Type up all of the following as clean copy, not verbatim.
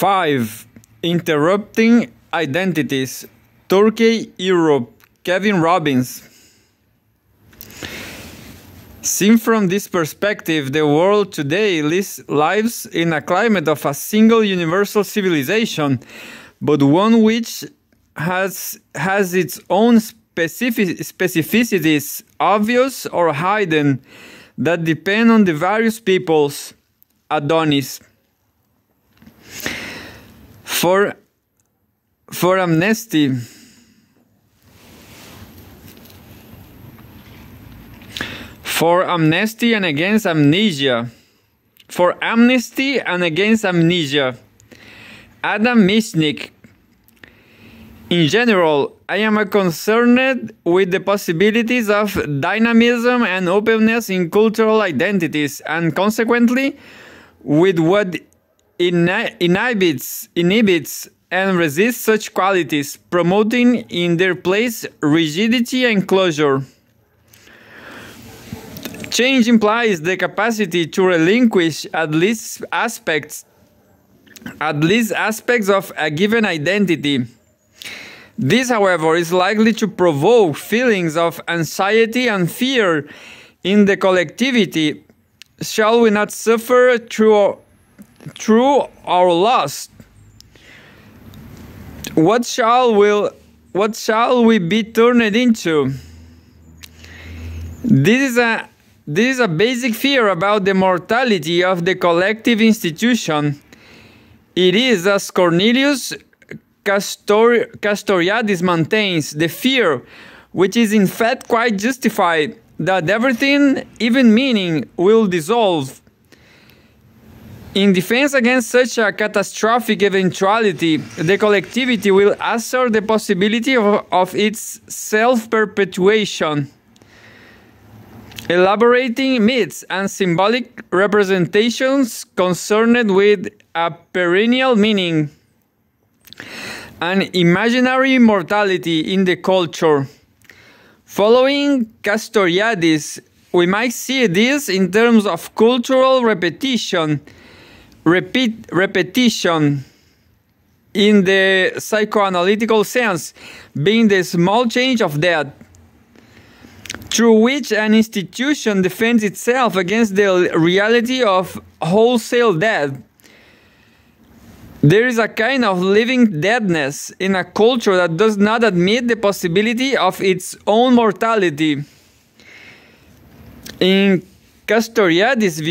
5. Interrupting Identities. Turkey, Europe. Kevin Robbins. Seen from this perspective, the world today lives in a climate of a single universal civilization, but one which has its own specificities, obvious or hidden, that depend on the various peoples. Adonis. For amnesty. For amnesty and against amnesia. For amnesty and against amnesia. Adam Michnik. In general, I am concerned with the possibilities of dynamism and openness in cultural identities, and consequently, with what inhibits and resists such qualities, promoting in their place rigidity and closure. Change implies the capacity to relinquish at least aspects of a given identity. This, however, is likely to provoke feelings of anxiety and fear in the collectivity. Shall we not suffer through our loss? What shall we be turned into? This is a basic fear about the mortality of the collective institution. It is, as Cornelius Castoriadis maintains, the fear, which is in fact quite justified, that everything, even meaning, will dissolve. In defense against such a catastrophic eventuality, the collectivity will assert the possibility of its self-perpetuation, elaborating myths and symbolic representations concerned with a perennial meaning, an imaginary immortality in the culture. Following Castoriadis, we might see this in terms of cultural repetition in the psychoanalytical sense, being the small change of death, through which an institution defends itself against the reality of wholesale death. There is a kind of living deadness in a culture that does not admit the possibility of its own mortality. In Castoriadis'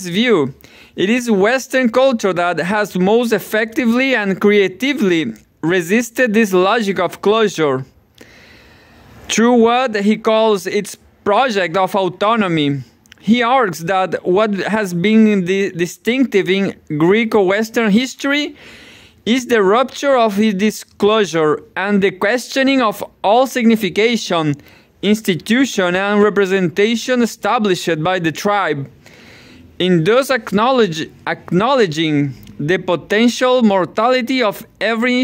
view, it is Western culture that has most effectively and creatively resisted this logic of closure, through what he calls its project of autonomy. He argues that what has been distinctive in Greco-Western history is the rupture of his disclosure and the questioning of all signification, institution, and representation established by the tribe, in thus acknowledging the potential mortality of every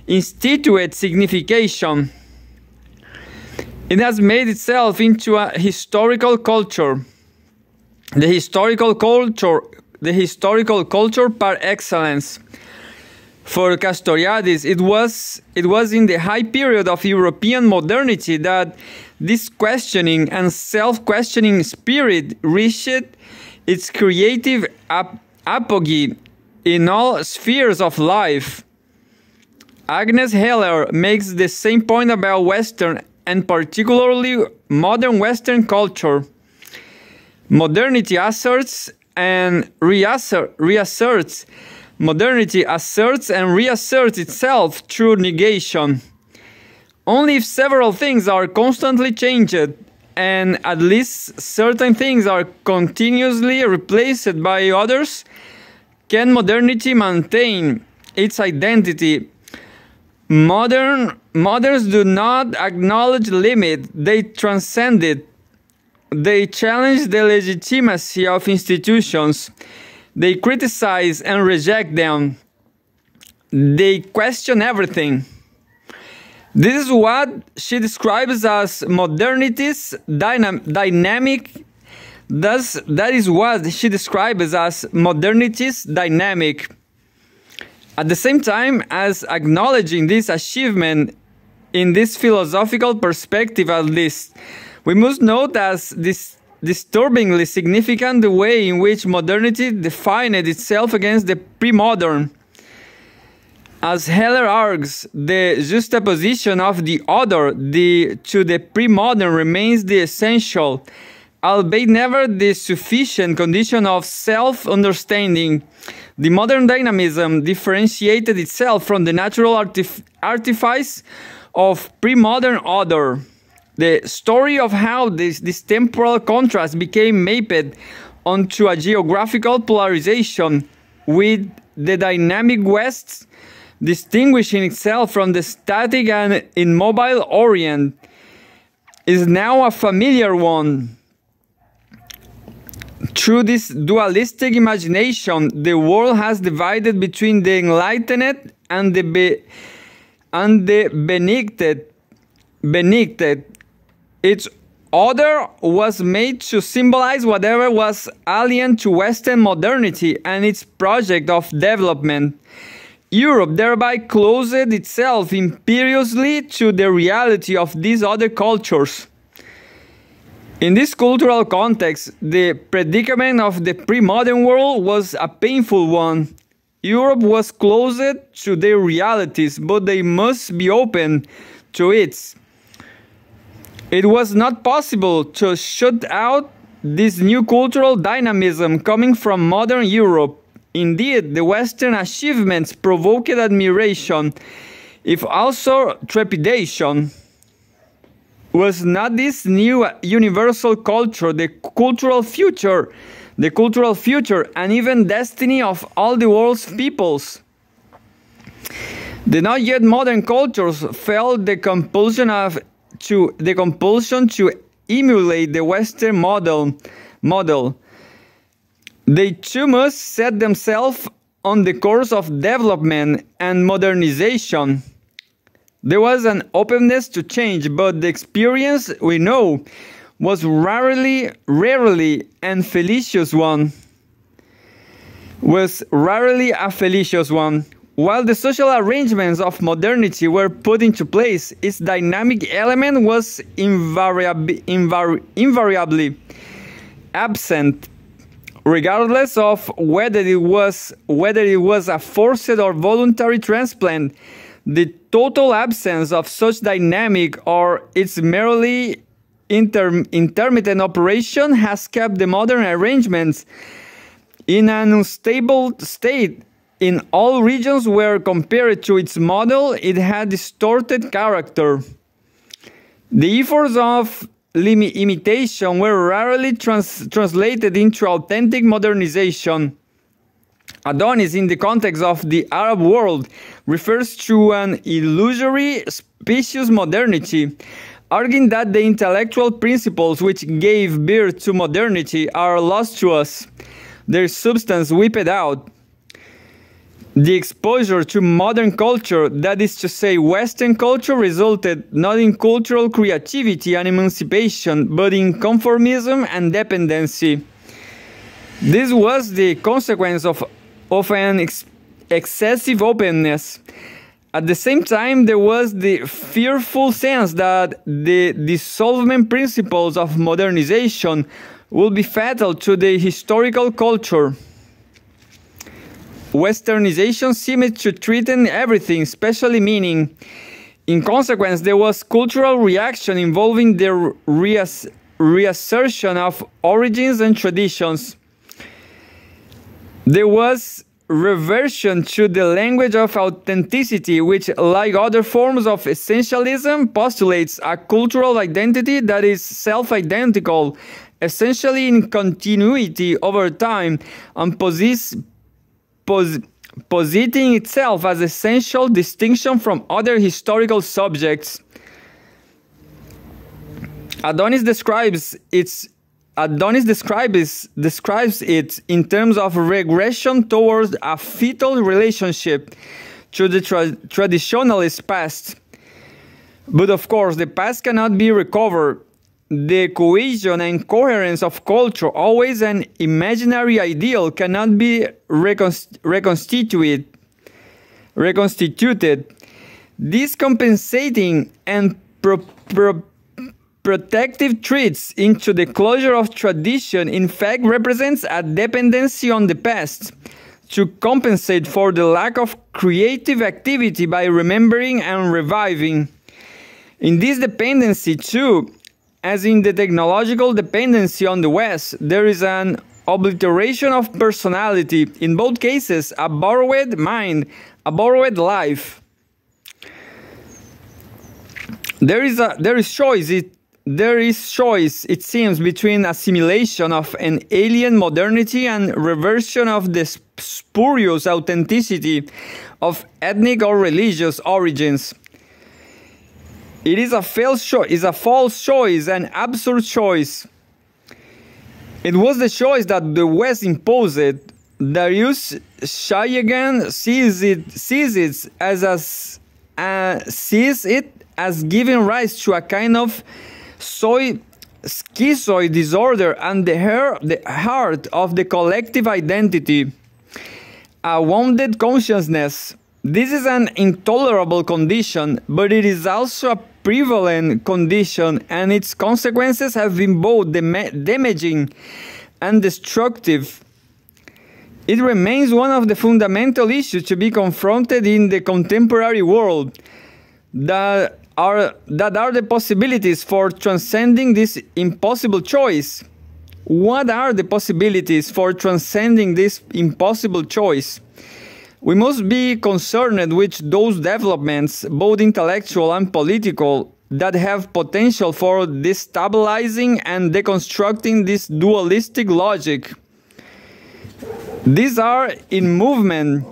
instituted signification. It has made itself into a historical culture, the historical culture par excellence. For Castoriadis, it was in the high period of European modernity that this questioning and self-questioning spirit reached its creative apogee in all spheres of life. Agnes Heller makes the same point about Western and particularly modern Western culture. Modernity asserts and reasserts. Modernity asserts and reasserts itself through negation. Only if several things are constantly changed, and at least certain things are continuously replaced by others, can modernity maintain its identity. Moderns do not acknowledge limit, they transcend it. They challenge the legitimacy of institutions. They criticize and reject them. They question everything. This is what she describes as modernity's dynamic Thus, that is what she describes as modernity's dynamic. At the same time as acknowledging this achievement in this philosophical perspective at least, we must note as this disturbingly significant the way in which modernity defined itself against the pre-modern. As Heller argues, the juxtaposition of the other to the pre-modern remains the essential, albeit never the sufficient condition of self-understanding. The modern dynamism differentiated itself from the natural artifice of pre-modern order. The story of how this temporal contrast became mapped onto a geographical polarization, with the dynamic West distinguishing itself from the static and immobile Orient, is now a familiar one. Through this dualistic imagination, the world has divided between the enlightened and the benighted. Its order was made to symbolize whatever was alien to Western modernity and its project of development. Europe thereby closed itself imperiously to the reality of these other cultures. In this cultural context, the predicament of the pre-modern world was a painful one. Europe was closed to their realities, but they must be open to it. It was not possible to shut out this new cultural dynamism coming from modern Europe. Indeed, the Western achievements provoked admiration, if also trepidation. Was not this new universal culture the cultural future, and even destiny of all the world's peoples? The not yet modern cultures felt the compulsion to emulate the Western model. They too must set themselves on the course of development and modernization. There was an openness to change, but the experience, we know, was rarely a felicitous one. While the social arrangements of modernity were put into place, its dynamic element was invariably absent, regardless of whether it was a forced or voluntary transplant. The total absence of such dynamic or its merely intermittent operation has kept the modern arrangements in an unstable state. In all regions where, compared to its model, it had distorted character. The efforts of imitation were rarely translated into authentic modernization. Adonis, in the context of the Arab world, refers to an illusory, specious modernity, arguing that the intellectual principles which gave birth to modernity are lost to us, their substance wiped out. The exposure to modern culture, that is to say Western culture, resulted not in cultural creativity and emancipation, but in conformism and dependency. This was the consequence of an excessive openness. At the same time, there was the fearful sense that the dissolvement principles of modernization would be fatal to the historical culture. Westernization seemed to threaten everything, especially meaning. In consequence, there was cultural reaction involving the reassertion of origins and traditions. There was reversion to the language of authenticity, which, like other forms of essentialism, postulates a cultural identity that is self-identical, essentially in continuity over time, and positing itself as essential distinction from other historical subjects. Adonis describes it in terms of regression towards a fetal relationship to the traditionalist past. But of course, the past cannot be recovered. the cohesion and coherence of culture, always an imaginary ideal, cannot be reconstituted. These compensating and protective traits into the closure of tradition in fact represents a dependency on the past to compensate for the lack of creative activity by remembering and reviving. In this dependency too, as in the technological dependency on the West, there is an obliteration of personality. In both cases, a borrowed mind, a borrowed life. There is choice, it seems, between assimilation of an alien modernity and reversion of the spurious authenticity of ethnic or religious origins. It is a false choice, an absurd choice. It was the choice that the West imposed. Darius Shayegan sees it as giving rise to a kind of schizoid disorder and the heart of the collective identity, a wounded consciousness. This is an intolerable condition, but it is also a prevalent condition, and its consequences have been both damaging and destructive. It remains one of the fundamental issues to be confronted in the contemporary world, that are the possibilities for transcending this impossible choice. What are the possibilities for transcending this impossible choice? We must be concerned with those developments, both intellectual and political, that have potential for destabilizing and deconstructing this dualistic logic. These are in movement.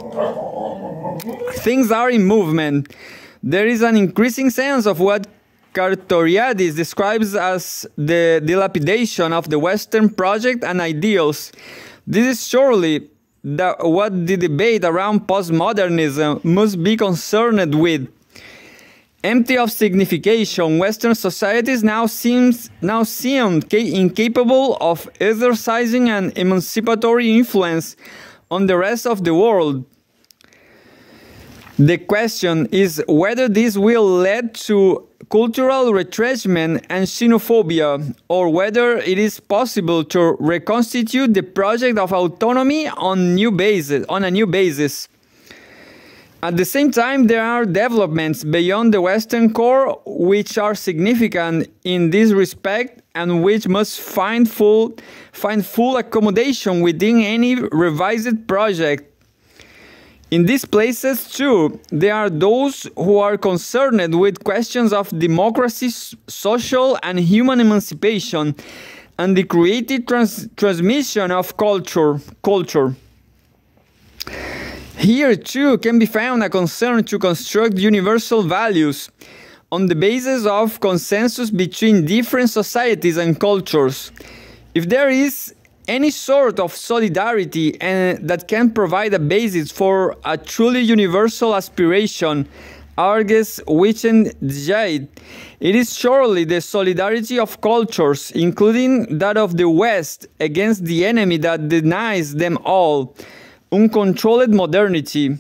Things are in movement. There is an increasing sense of what Cartoriadis describes as the dilapidation of the Western project and ideals. This is surely what the debate around postmodernism must be concerned with. Empty of signification, Western societies now seem incapable of exercising an emancipatory influence on the rest of the world. The question is whether this will lead to cultural retrenchment and xenophobia, or whether it is possible to reconstitute the project of autonomy on a new basis. At the same time, there are developments beyond the Western core which are significant in this respect and which must find full accommodation within any revised project. In these places, too, there are those who are concerned with questions of democracy, social and human emancipation, and the creative transmission of culture. Here, too, can be found a concern to construct universal values on the basis of consensus between different societies and cultures. If there is any sort of solidarity that can provide a basis for a truly universal aspiration, argues Wittgenstein, it is surely the solidarity of cultures, including that of the West, against the enemy that denies them all, uncontrolled modernity.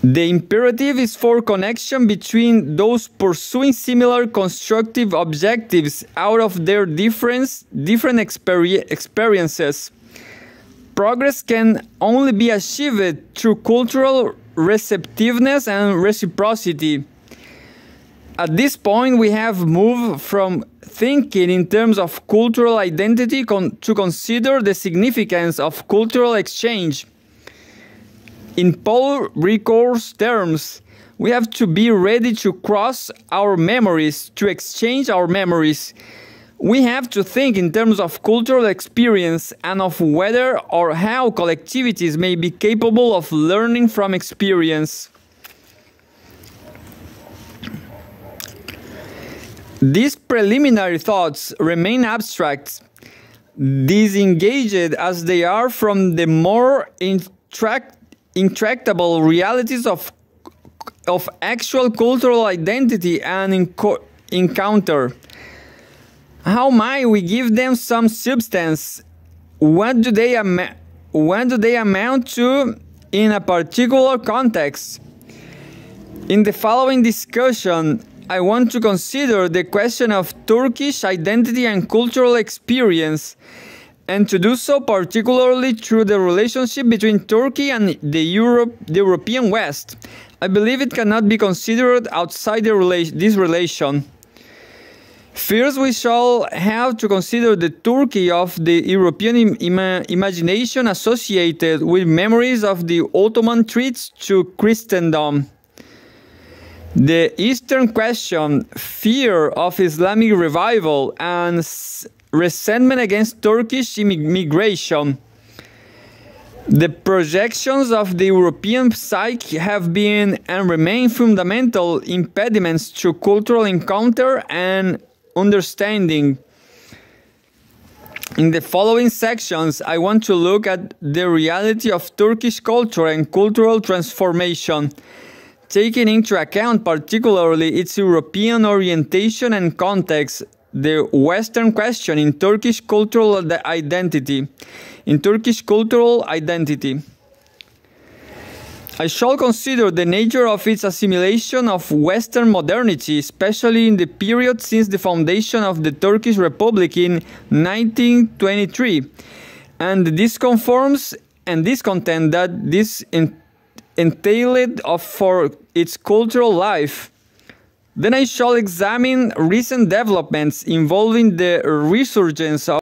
The imperative is for connection between those pursuing similar constructive objectives out of their different experiences. Progress can only be achieved through cultural receptiveness and reciprocity. At this point, we have moved from thinking in terms of cultural identity to consider the significance of cultural exchange. In Paul Ricoeur's terms, we have to be ready to cross our memories, to exchange our memories. We have to think in terms of cultural experience and of whether or how collectivities may be capable of learning from experience. These preliminary thoughts remain abstract, disengaged as they are from the more intractable realities of actual cultural identity and encounter. How might we give them some substance? What do they amount to in a particular context? In the following discussion, I want to consider the question of Turkish identity and cultural experience, and to do so particularly through the relationship between Turkey and the European West. I believe it cannot be considered outside this relation. First, we shall have to consider the Turkey of the European imagination associated with memories of the Ottoman threats to Christendom. The Eastern question, fear of Islamic revival, and resentment against Turkish immigration. The projections of the European psyche have been and remain fundamental impediments to cultural encounter and understanding. In the following sections, I want to look at the reality of Turkish culture and cultural transformation, taking into account particularly its European orientation and context, the Western question in Turkish cultural identity. I shall consider the nature of its assimilation of Western modernity, especially in the period since the foundation of the Turkish Republic in 1923, and the disconforms and discontent that this entailed for its cultural life. Then I shall examine recent developments involving the resurgence of